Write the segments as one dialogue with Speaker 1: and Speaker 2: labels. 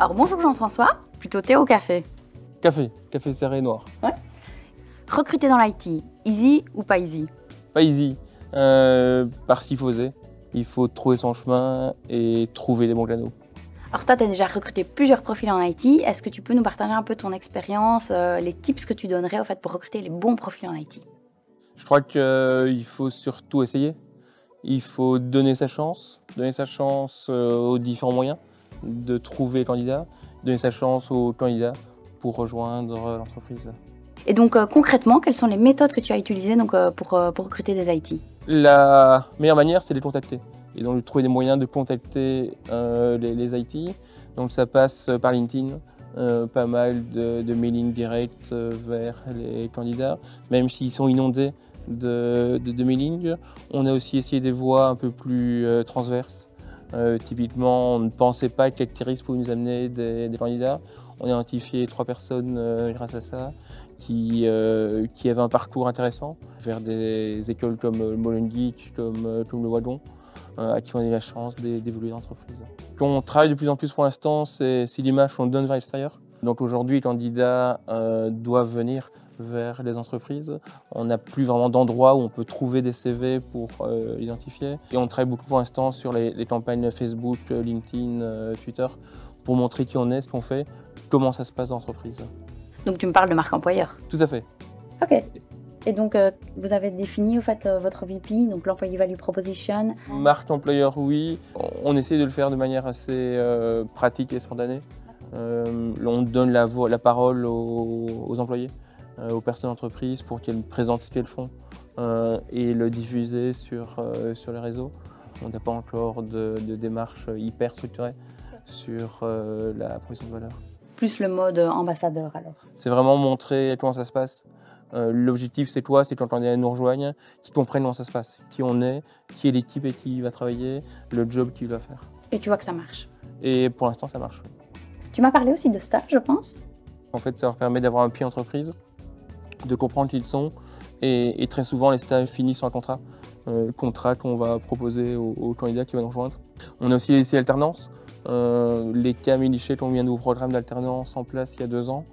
Speaker 1: Alors bonjour Jean-François, plutôt thé ou café?
Speaker 2: Café, café serré noir.
Speaker 1: Ouais. Recruter dans l'IT, easy ou pas easy?
Speaker 2: Pas easy, parce qu'il faut oser. Il faut trouver son chemin et trouver les bons canaux.
Speaker 1: Alors toi, tu as déjà recruté plusieurs profils en IT. Est-ce que tu peux nous partager un peu ton expérience, les tips que tu donnerais pour recruter les bons profils en IT?
Speaker 2: Je crois qu'il faut surtout essayer. Il faut donner sa chance aux différents moyens de trouver le candidat, donner sa chance aux candidats pour rejoindre l'entreprise.
Speaker 1: Et donc concrètement, quelles sont les méthodes que tu as utilisées pour recruter des IT?
Speaker 2: La meilleure manière, c'est de les contacter. Et donc de trouver des moyens de contacter les IT. Donc ça passe par LinkedIn, pas mal de mailing direct vers les candidats, même s'ils sont inondés de mailing. On a aussi essayé des voies un peu plus transverses. Typiquement, on ne pensait pas que Actiris pouvait nous amener des candidats. On a identifié 3 personnes grâce à ça qui avaient un parcours intéressant vers des écoles comme Molenbeek, comme le Wadon, à qui on a eu la chance d'évoluer dans l'entreprise. On travaille de plus en plus pour l'instant, c'est l'image qu'on donne vers l'extérieur. Donc aujourd'hui, les candidats doivent venir vers les entreprises. On n'a plus vraiment d'endroit où on peut trouver des CV pour l'identifier. Et on travaille beaucoup pour l'instant sur les campagnes Facebook, LinkedIn, Twitter, pour montrer qui on est, ce qu'on fait, comment ça se passe dans l'entreprise.
Speaker 1: Donc tu me parles de marque employeur?
Speaker 2: Tout à fait.
Speaker 1: Ok. Et donc vous avez défini votre VP, donc l'Employee Value Proposition?
Speaker 2: Marque employeur, oui. On essaie de le faire de manière assez pratique et spontanée. On donne la parole aux employés, aux personnes d'entreprise pour qu'elles présentent ce qu'elles font et le diffuser sur les réseaux. On n'a pas encore de démarche hyper structurée sur la proposition de valeur.
Speaker 1: Plus le mode ambassadeur alors?
Speaker 2: C'est vraiment montrer comment ça se passe. L'objectif, c'est toi, c'est que l'employé nous rejoigne, qu'ils comprennent comment ça se passe, qui on est, qui est l'équipe et qui va travailler, le job qu'il va faire.
Speaker 1: Et tu vois que ça marche?
Speaker 2: Et pour l'instant, ça marche.
Speaker 1: Tu m'as parlé aussi de stage, je pense?
Speaker 2: En fait, ça leur permet d'avoir un pied entreprise, de comprendre qui ils sont, et très souvent, les stages finissent sur un contrat qu'on va proposer aux candidats qui vont nous rejoindre. On a aussi les alternances. Les Camille Lichet ont mis un nouveau programme d'alternance en place il y a 2 ans.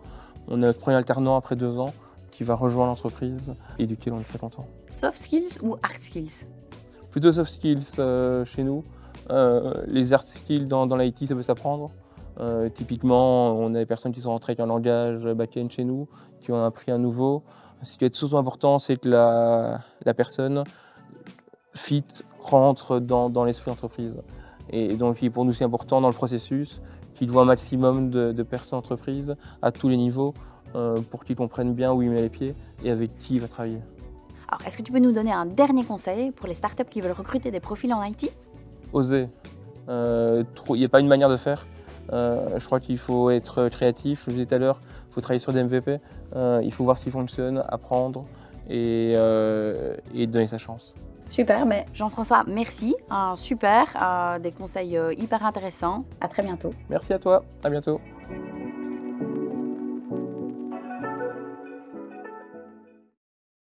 Speaker 2: On a notre premier alternant après 2 ans qui va rejoindre l'entreprise et duquel on est très content.
Speaker 1: Soft skills ou hard skills?
Speaker 2: Plutôt soft skills chez nous. Les hard skills dans l'IT, ça peut s'apprendre. Typiquement, on a des personnes qui sont rentrées avec un langage back-end chez nous, qui ont appris un nouveau. Ce qui est surtout important, c'est que la personne rentre dans l'esprit d'entreprise. Et donc pour nous, c'est important dans le processus qu'il voit un maximum de personnes d'entreprise à tous les niveaux pour qu'ils comprennent bien où il met les pieds et avec qui il va travailler.
Speaker 1: Alors, est-ce que tu peux nous donner un dernier conseil pour les startups qui veulent recruter des profils en IT?
Speaker 2: Oser. Il n'y a pas une manière de faire. Je crois qu'il faut être créatif. Je vous disais tout à l'heure, il faut travailler sur des MVP. Il faut voir ce qui fonctionne, apprendre et donner sa chance.
Speaker 1: Super, mais Jean-François, merci. Super, des conseils hyper intéressants. À très bientôt.
Speaker 2: Merci à toi, à bientôt.